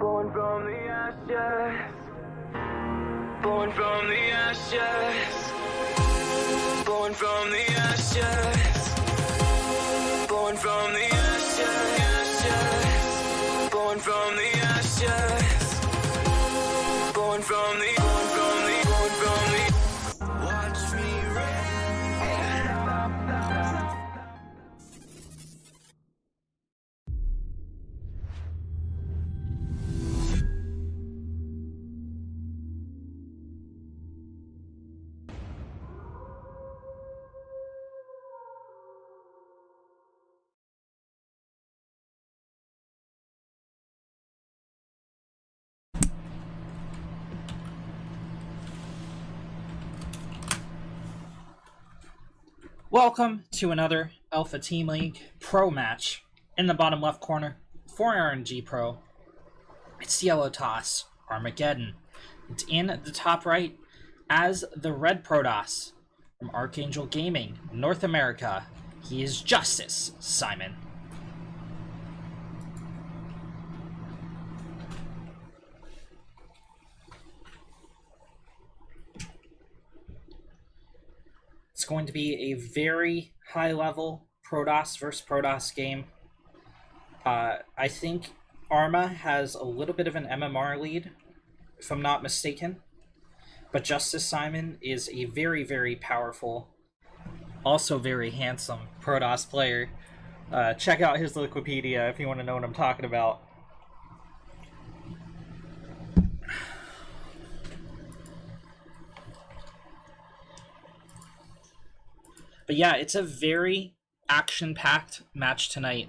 Born from the ashes. Born from the ashes. Born from the ashes. Born from the ashes. Born from the ashes. Born from the. Watch me rain. Welcome to another Alpha Team League Pro match. In the bottom left corner, for RnG Pro, it's the yellow toss, Armageddon. It's in the top right as the red Protoss from Archangel Gaming, North America. He is Justice Simon. It's going to be a very high-level Protoss versus Protoss game. I think Arma has a little bit of an MMR lead, if I'm not mistaken. But Justice Simon is a very, very powerful, also very handsome Protoss player. Check out his Wikipedia if you want to know what I'm talking about. But yeah, it's a very action-packed match tonight.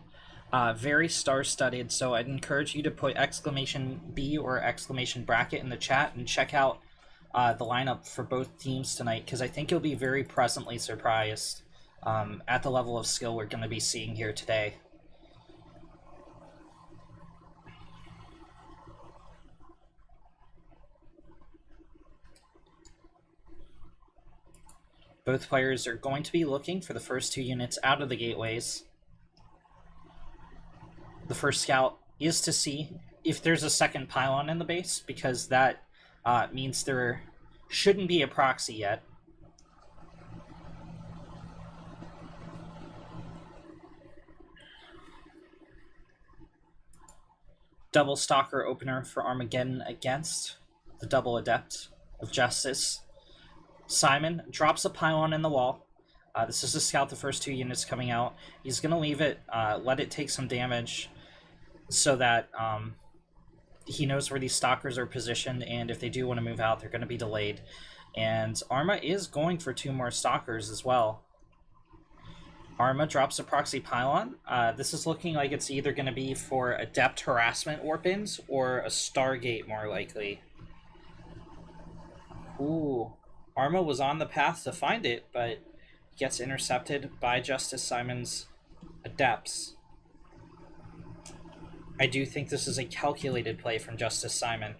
Very star-studded, so I'd encourage you to put exclamation B or exclamation bracket in the chat and check out the lineup for both teams tonight, because I think you'll be very pleasantly surprised at the level of skill we're going to be seeing here today. Both players are going to be looking for the first two units out of the gateways. The first scout is to see if there's a second pylon in the base, because that means there shouldn't be a proxy yet. Double Stalker opener for Armageddon against the double Adept of Justice. Simon drops a pylon in the wall. This is to scout the first two units coming out. He's going to leave it, let it take some damage so that he knows where these stalkers are positioned, and if they do want to move out, they're going to be delayed. And Arma is going for two more stalkers as well. Arma drops a proxy pylon. This is looking like it's either going to be for Adept harassment warp-ins or a Stargate, more likely. Ooh. Arma was on the path to find it, but gets intercepted by Justice Simon's Adepts. I do think this is a calculated play from Justice Simon.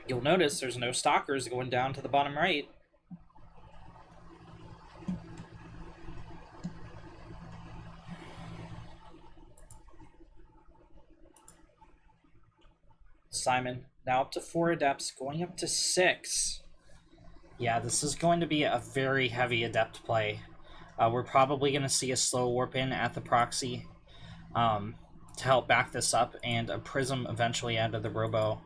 You'll notice there's no stalkers going down to the bottom right. Simon now up to 4 Adepts, going up to 6. Yeah, this is going to be a very heavy Adept play. We're probably going to see a slow warp in at the proxy to help back this up, and a Prism eventually out of the Robo.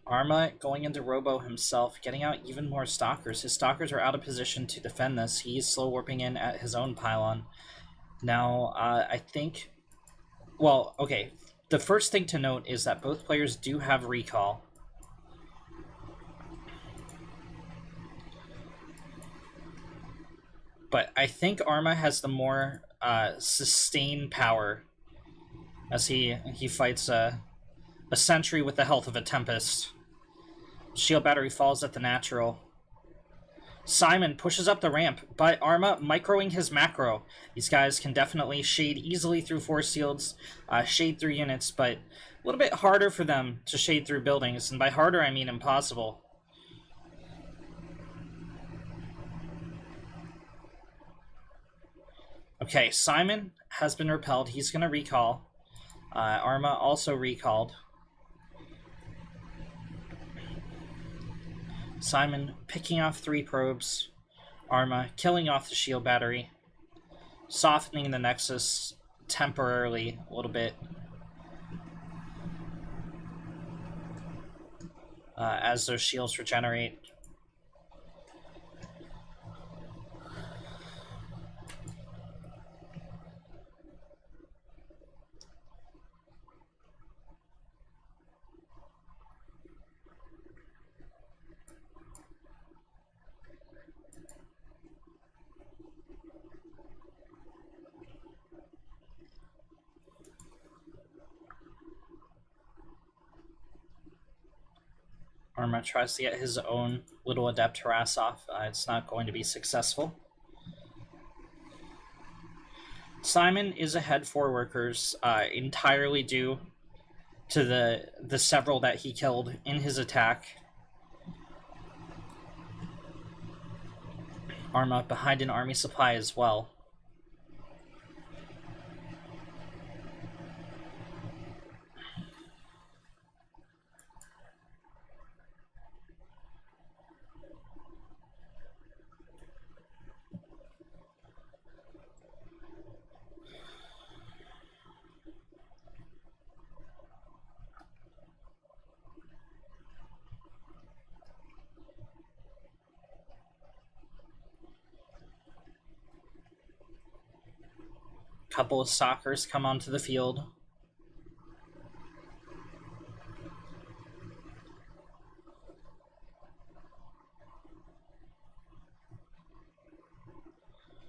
Arma going into Robo himself, getting out even more Stalkers. His Stalkers are out of position to defend this. He's slow warping in at his own pylon. Now, I think... Well, okay. The first thing to note is that both players do have recall. But I think Arma has the more sustained power as he fights a sentry with the health of a Tempest. Shield battery falls at the natural. Simon pushes up the ramp, but Arma microing his macro. These guys can definitely shade easily through force shields, shade through units, but a little bit harder for them to shade through buildings, and by harder I mean impossible. Okay, Simon has been repelled. He's going to recall. Arma also recalled. Simon picking off 3 probes. Arma killing off the shield battery. Softening the Nexus temporarily a little bit. As those shields regenerate. Arma tries to get his own little adept harass off. It's not going to be successful. Simon is ahead 4 workers, entirely due to the several that he killed in his attack. Arma behind an army supply as well. Couple of stalkers come onto the field.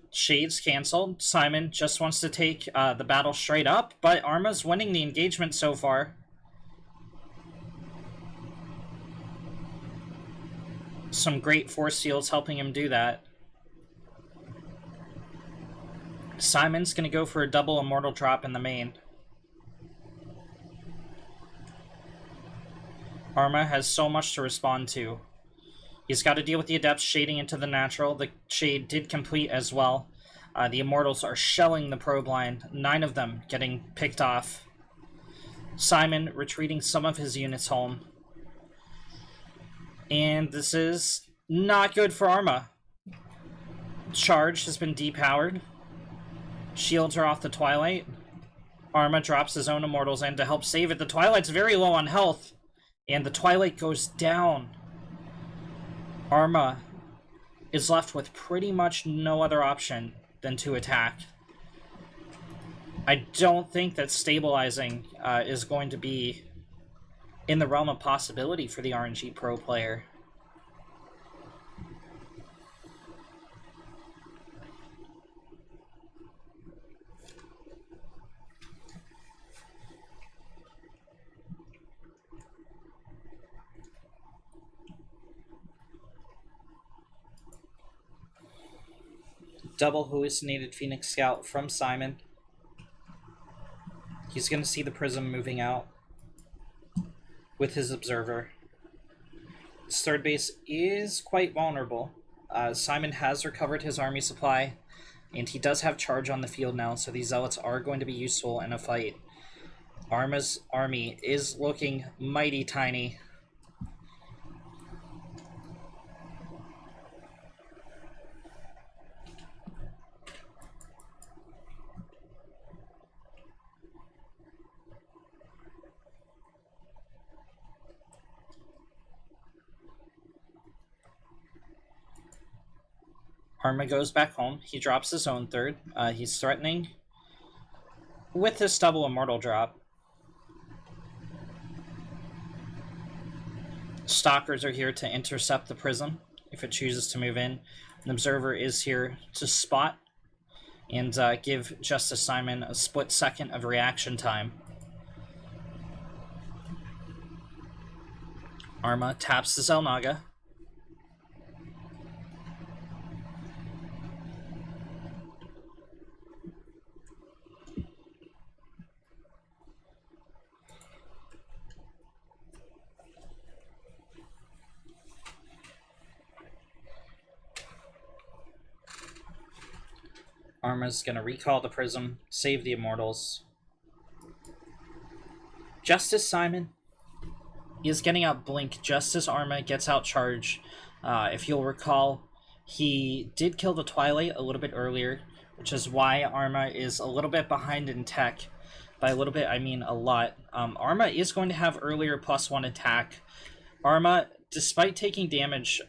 Shades canceled. Simon just wants to take the battle straight up, but Arma's winning the engagement so far. Some great force fields helping him do that. Simon's going to go for a double immortal drop in the main. Arma has so much to respond to. He's got to deal with the adepts shading into the natural. The shade did complete as well. The immortals are shelling the probe line. 9 of them getting picked off. Simon retreating some of his units home. And this is not good for Arma. Charge has been depowered. Shields are off the Twilight. Arma drops his own immortals in to help save it. The Twilight's very low on health. And the Twilight goes down. Arma is left with pretty much no other option than to attack. I don't think that stabilizing is going to be in the realm of possibility for the RnG Pro player. Double hallucinated Phoenix Scout from Simon. He's going to see the prism moving out with his observer. His third base is quite vulnerable. Simon has recovered his army supply, and he does have charge on the field now, so these zealots are going to be useful in a fight. Arma's army is looking mighty tiny. Arma goes back home. He drops his own third. He's threatening with this double immortal drop. Stalkers are here to intercept the prism if it chooses to move in. An observer is here to spot and give Justice Simon a split second of reaction time. Arma taps the Zelnaga. Arma's gonna recall the Prism, save the Immortals. Justice Simon is getting out Blink just as Arma gets out Charge. If you'll recall, he did kill the Twilight a little bit earlier, which is why Arma is a little bit behind in tech. By a little bit, I mean a lot. Arma is going to have earlier +1 attack. Arma, despite taking damage,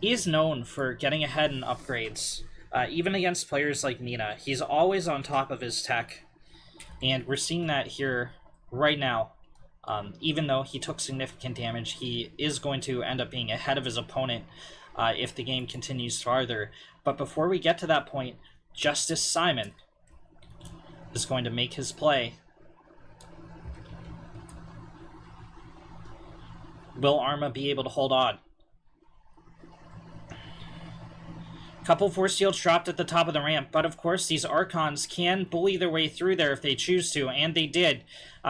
is known for getting ahead in upgrades. Even against players like Nina, he's always on top of his tech. And we're seeing that here right now. Even though he took significant damage, he is going to end up being ahead of his opponent if the game continues farther. But before we get to that point, Justice Simon is going to make his play. Will Arma be able to hold on? Couple Force Shields dropped at the top of the ramp, but of course these Archons can bully their way through there if they choose to, and they did.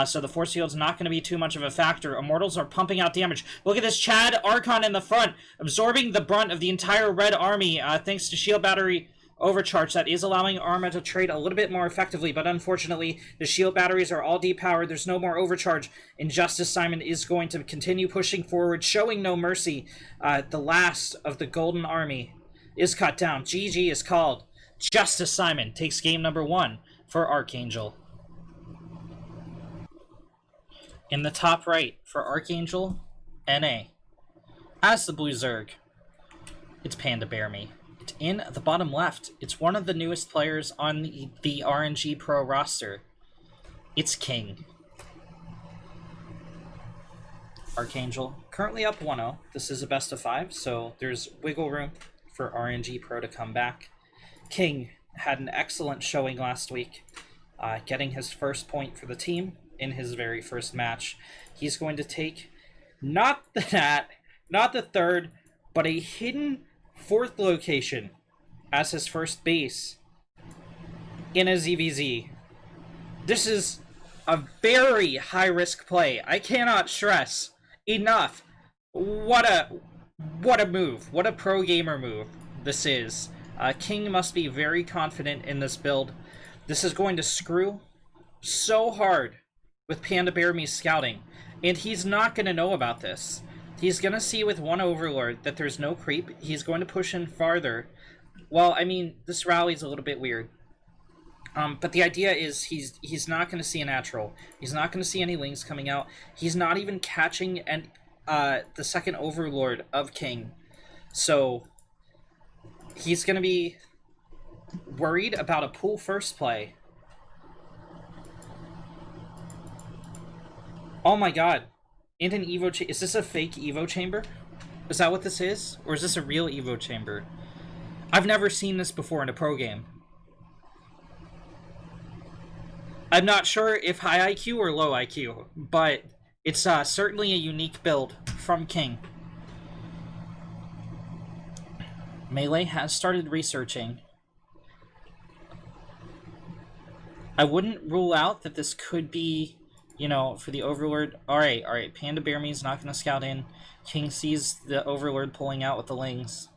So the Force Shield's not going to be too much of a factor. Immortals are pumping out damage. Look at this Chad Archon in the front, absorbing the brunt of the entire red army thanks to Shield Battery Overcharge. That is allowing Arma to trade a little bit more effectively, but unfortunately the Shield Batteries are all depowered. There's no more Overcharge, and Justice Simon is going to continue pushing forward, showing no mercy. The last of the Golden Army is cut down. GG is called. Justice Simon takes game number 1 for Archangel. In the top right for Archangel, NA. As the Blue Zerg, it's Panda Bear Me. In the bottom left, it's one of the newest players on the RnG Pro roster. It's King. Archangel, currently up 1-0. This is a best of 5, so there's wiggle room for RnG Pro to come back. King had an excellent showing last week, getting his first point for the team in his very first match. He's going to take not the third, but a hidden 4th location as his first base in a ZVZ. This is a very high-risk play. I cannot stress enough what a move. What a pro gamer move this is. King must be very confident in this build. This is going to screw so hard with Panda Bear Me scouting, and he's not going to know about this. He's going to see with one Overlord that there's no creep. He's going to push in farther. Well, I mean, this rally's a little bit weird. But the idea is he's not going to see a natural. He's not going to see any lings coming out. He's not even catching the second Overlord of King. So he's going to be worried about a pool first play. Oh my god. And an Evo is this a fake Evo chamber? Is that what this is? Or is this a real Evo chamber? I've never seen this before in a pro game. I'm not sure if high IQ or low IQ, but it's certainly a unique build from King. Melee has started researching. I wouldn't rule out that this could be, you know, for the Overlord. Alright, Panda Bear Me's not going to scout in. King sees the Overlord pulling out with the lings.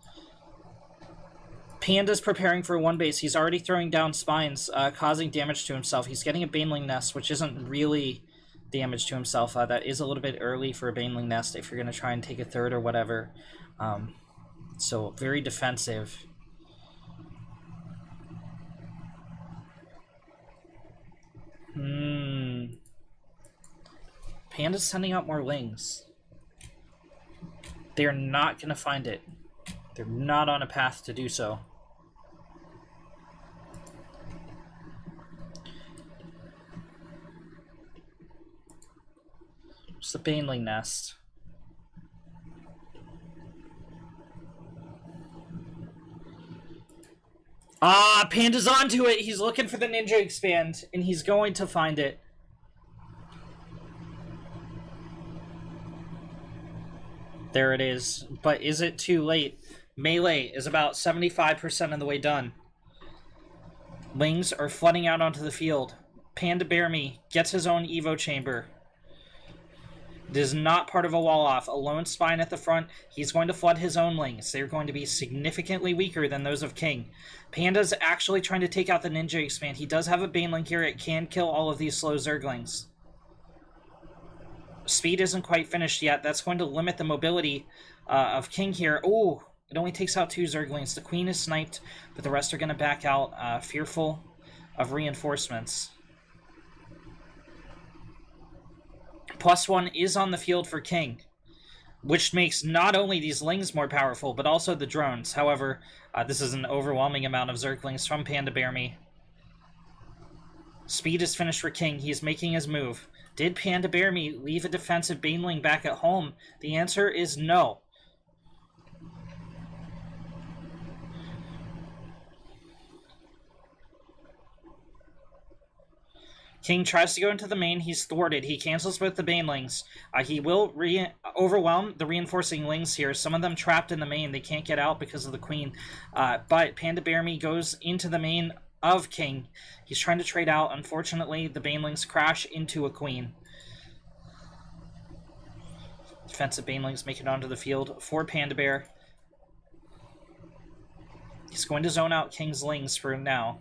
Panda's preparing for one base. He's already throwing down spines, causing damage to himself. He's getting a Baneling Nest, which isn't really damage to himself. That is a little bit early for a Baneling Nest if you're going to try and take a third or whatever. So, very defensive. Panda's sending out more lings. They're not going to find it. They're not on a path to do so. It's the Baneling Nest. Panda's onto it! He's looking for the Ninja Expand, and he's going to find it. There it is. But is it too late? Melee is about 75% of the way done. Lings are flooding out onto the field. Panda Bear Me gets his own Evo chamber. This is not part of a wall off. A lone spine at the front. He's going to flood his own lings. They're going to be significantly weaker than those of King. Panda's actually trying to take out the Ninja Expand. He does have a Baneling here. It can kill all of these slow Zerglings. Speed isn't quite finished yet. That's going to limit the mobility of King here. Oh, it only takes out 2 Zerglings. The Queen is sniped, but the rest are going to back out, fearful of reinforcements. +1 is on the field for King, which makes not only these Lings more powerful, but also the drones. However, this is an overwhelming amount of Zerglings from Panda Bear Me. Speed is finished for King. He's making his move. Did Panda Bear Me leave a defensive Baneling back at home? The answer is no. King tries to go into the main. He's thwarted. He cancels both the Banelings. He will overwhelm the reinforcing Lings here. Some of them trapped in the main. They can't get out because of the Queen. But Panda Bear Me goes into the main of King. He's trying to trade out. Unfortunately, the Banelings crash into a Queen. Defensive Banelings make it onto the field for Panda Bear. He's going to zone out King's Lings for now.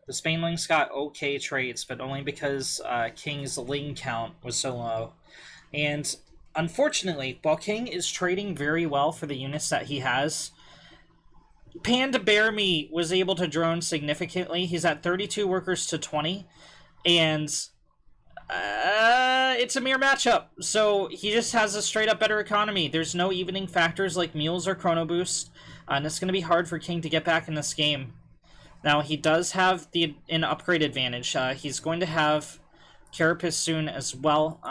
The Banelings got okay trades, but only because King's Ling count was so low. And unfortunately, while King is trading very well for the units that he has, Panda Bear Me was able to drone significantly. He's at 32 workers to 20, and it's a mere matchup. So he just has a straight-up better economy. There's no evening factors like mules or chrono boost, and it's going to be hard for King to get back in this game. Now, he does have an upgrade advantage. He's going to have Carapace soon as well.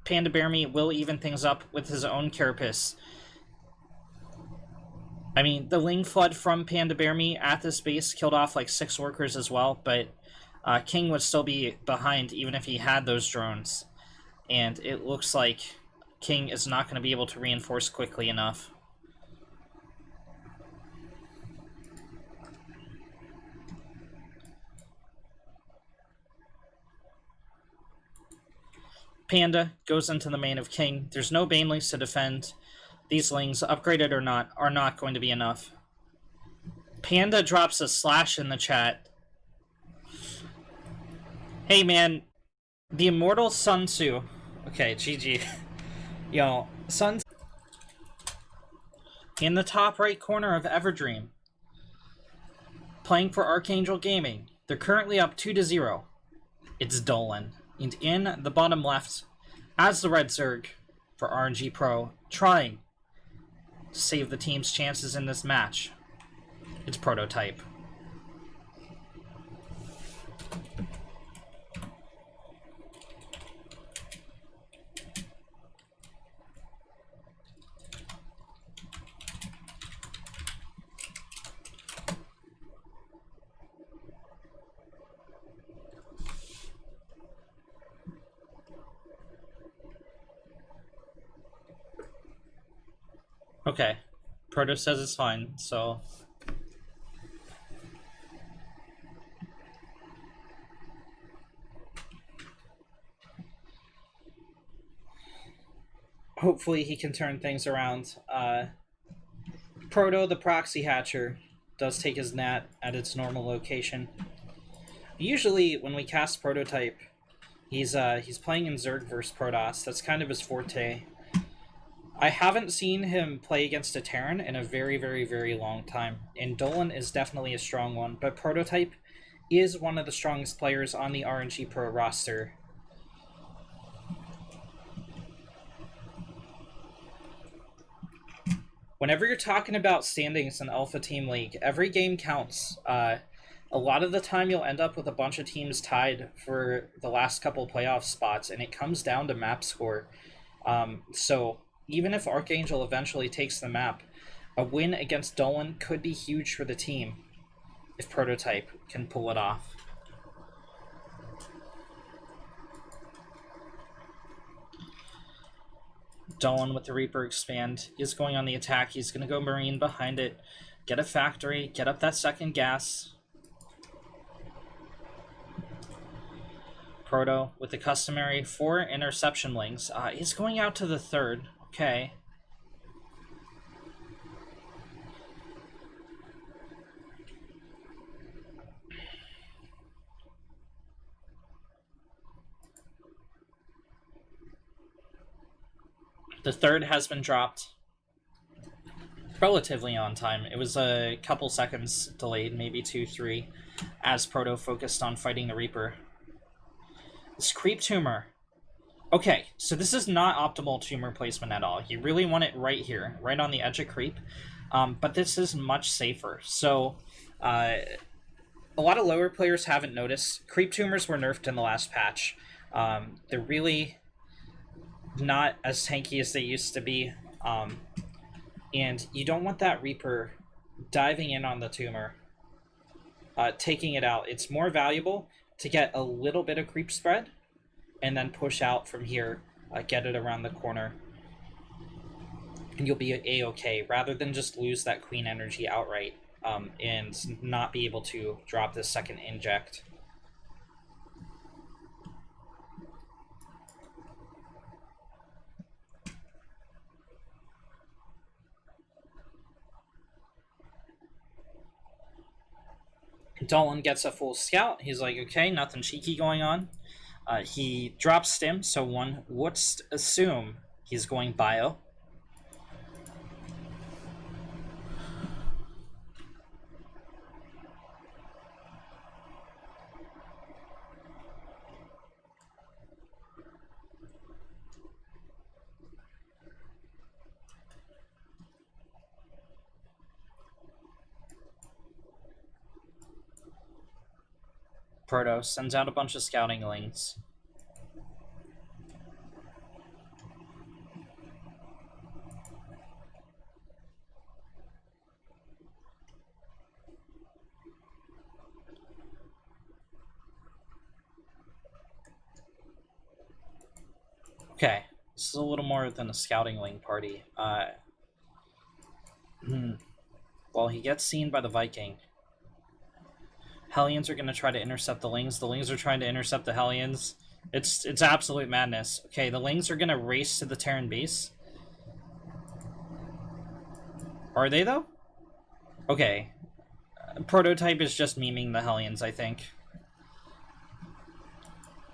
Panda Bear Me will even things up with his own Carapace. I mean, the Ling Flood from Panda Bear Me at this base killed off like 6 workers as well, but King would still be behind even if he had those drones. And it looks like King is not going to be able to reinforce quickly enough. Panda goes into the main of King. There's no Banelings to defend. These Lings, upgraded or not, are not going to be enough. Panda drops a slash in the chat. Hey man, the immortal Sun Tzu. Okay, GG. Yo, Sun Tzu. In the top right corner of Everdream. Playing for Archangel Gaming. They're currently up 2-0. It's Dolan. And in the bottom left, as the Red Zerg for RnG Pro, trying to save the team's chances in this match, it's Prototype. Okay, Proto says it's fine, so... hopefully he can turn things around. Proto, the proxy hatcher, does take his nat at its normal location. Usually, when we cast Prototype, he's playing in Zerg versus Protoss. That's kind of his forte. I haven't seen him play against a Terran in a very, very, very long time, and Dolan is definitely a strong one, but Prototype is one of the strongest players on the RnG Pro roster. Whenever you're talking about standings in Alpha Team League, every game counts. A lot of the time you'll end up with a bunch of teams tied for the last couple playoff spots, and it comes down to map score. So even if Archangel eventually takes the map, a win against Dolan could be huge for the team if Prototype can pull it off. Dolan with the Reaper Expand is going on the attack. He's going to go Marine behind it, get a factory, get up that second gas. Proto with the customary 4 interception lings. He's going out to the 3rd. Okay. The 3rd has been dropped relatively on time. It was a couple seconds delayed, maybe 2, 3, as Proto focused on fighting the Reaper. This Creep Tumor. Okay, so this is not optimal tumor placement at all. You really want it right here, right on the edge of Creep. But this is much safer. So, a lot of lower players haven't noticed. Creep Tumors were nerfed in the last patch. They're really not as tanky as they used to be. And you don't want that Reaper diving in on the tumor, taking it out. It's more valuable to get a little bit of creep spread and then push out from here, get it around the corner, and you'll be a-okay, rather than just lose that queen energy outright and not be able to drop this second inject. Dolan gets a full scout. He's like, okay, nothing cheeky going on. He drops stim, so one would assume he's going bio. Proto sends out a bunch of scouting lings. Okay, this is a little more than a scouting ling party. Well, he gets seen by the Viking. Hellions are going to try to intercept the Lings. The Lings are trying to intercept the Hellions. It's absolute madness. Okay, the Lings are going to race to the Terran base. Are they, though? Okay. Prototype is just memeing the Hellions, I think.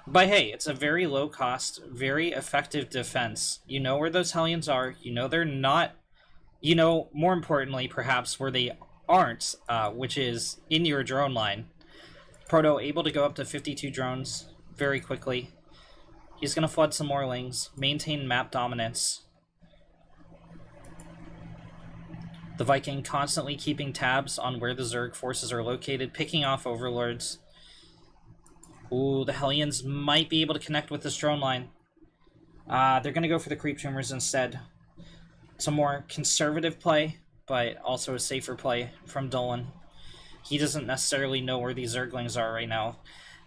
But hey, it's a very low-cost, very effective defense. You know where those Hellions are. You know they're not... You know, more importantly, perhaps, where they aren't, which is in your drone line. Proto able to go up to 52 drones very quickly. He's going to flood some more lings, maintain map dominance. The Viking constantly keeping tabs on where the Zerg forces are located, picking off overlords. Ooh, the Hellions might be able to connect with this drone line. They're going to go for the creep tumors instead. It's a more conservative play, but also a safer play from Dolan. He doesn't necessarily know where these Zerglings are right now.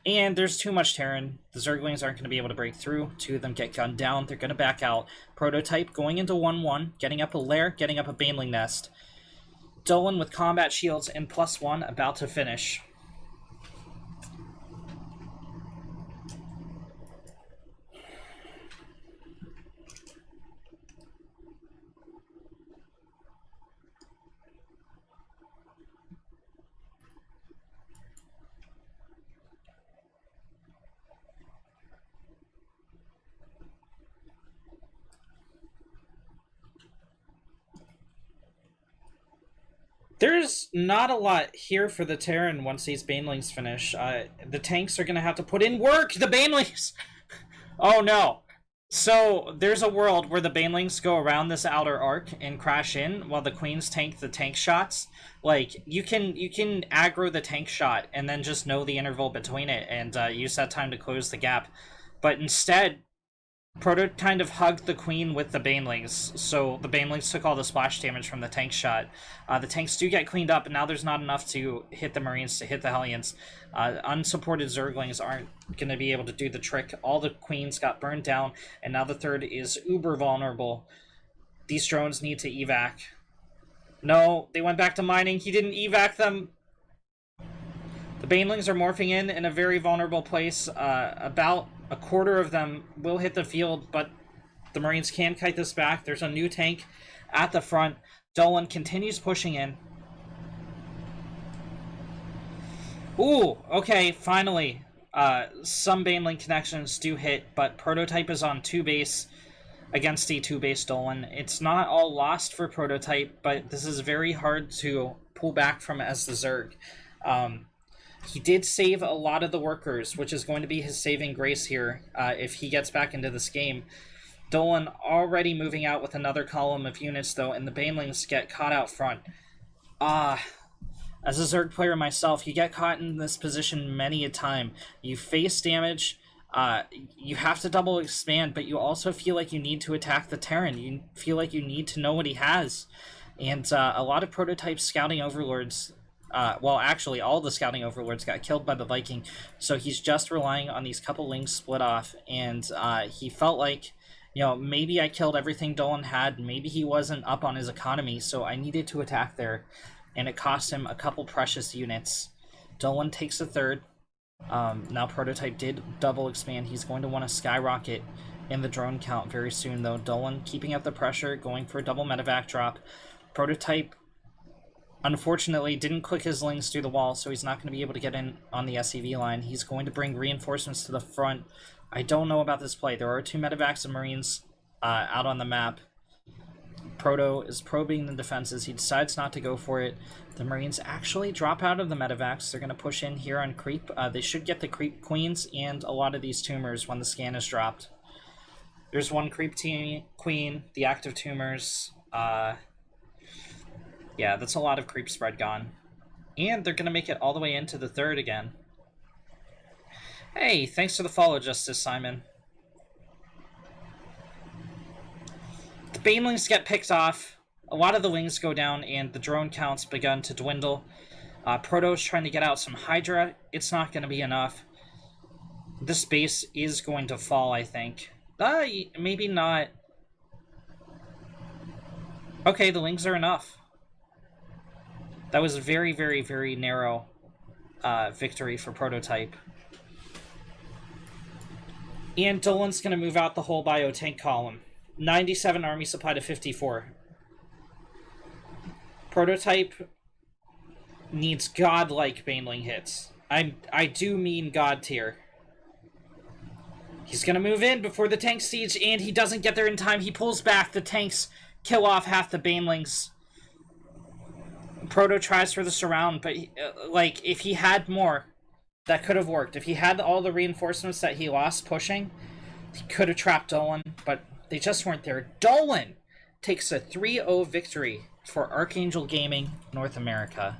And there's too much Terran. The Zerglings aren't going to be able to break through. Two of them get gunned down. They're going to back out. Prototype going into 1-1, getting up a lair, getting up a Baneling nest. Dolan with combat shields and +1 about to finish. There's not a lot here for the Terran once these Banelings finish. The tanks are going to have to put in work! The Banelings! Oh no. So, there's a world where the Banelings go around this outer arc and crash in while the Queens tank the tank shots. Like, you can aggro the tank shot and then just know the interval between it and use that time to close the gap. But instead, Proto kind of hugged the Queen with the Banelings, so the Banelings took all the splash damage from the tank shot. The tanks do get cleaned up, and now there's not enough to hit the Marines to hit the Hellions. Unsupported Zerglings aren't going to be able to do the trick. All the Queens got burned down, and now the third is uber vulnerable. These drones need to evac. No, they went back to mining. He didn't evac them. The Banelings are morphing in a very vulnerable place. About a quarter of them will hit the field, but the Marines can kite this back. There's a new tank at the front. Dolan continues pushing in. Ooh, okay, finally. Some Baneling connections do hit, but Prototype is on 2 base against the 2 base Dolan. It's not all lost for Prototype, but this is very hard to pull back from as the Zerg. He did save a lot of the workers, which is going to be his saving grace here if he gets back into this game. Dolan already moving out with another column of units, though, and the Banelings get caught out front. As a Zerg player myself, you get caught in this position many a time. You face damage, you have to double expand, but you also feel like you need to attack the Terran. You feel like you need to know what he has. And a lot of Prototype scouting overlords, well, actually, all the scouting overlords got killed by the Viking, so he's just relying on these couple links split off, and he felt like, you know, maybe I killed everything Dolan had, maybe he wasn't up on his economy, so I needed to attack there, and it cost him a couple precious units. Dolan takes a third. Now Prototype did double expand. He's going to want to skyrocket in the drone count very soon, though. Dolan keeping up the pressure, going for a double medevac drop. Prototype, unfortunately, didn't click his lings through the wall, so he's not going to be able to get in on the SCV line. He's going to bring reinforcements to the front. I don't know about this play. There are 2 medevacs of Marines out on the map. Proto is probing the defenses. He decides not to go for it. The Marines actually drop out of the medevacs. They're going to push in here on creep. They should get the creep queens and a lot of these tumors when the scan is dropped. There's 1 creep queen, the active tumors. Yeah, that's a lot of creep spread gone. And they're going to make it all the way into the 3rd again. Hey, thanks for the follow, Justice Simon. The Banelings get picked off. A lot of the wings go down, and the drone count's begun to dwindle. Proto's trying to get out some Hydra. It's not going to be enough. This base is going to fall, I think. Maybe not. Okay, the wings are enough. That was a very, very, very narrow victory for Prototype. And Dolan's going to move out the whole bio-tank column. 97 army supply to 54. Prototype needs godlike Baneling hits. I do mean god tier. He's going to move in before the tank siege, and he doesn't get there in time. He pulls back. The tanks kill off half the Banelings. Proto tries for the surround, but like, if he had more, that could have worked. If he had all the reinforcements that he lost pushing, he could have trapped Dolan, but they just weren't there. Dolan takes a 3-0 victory for Archangel Gaming North America.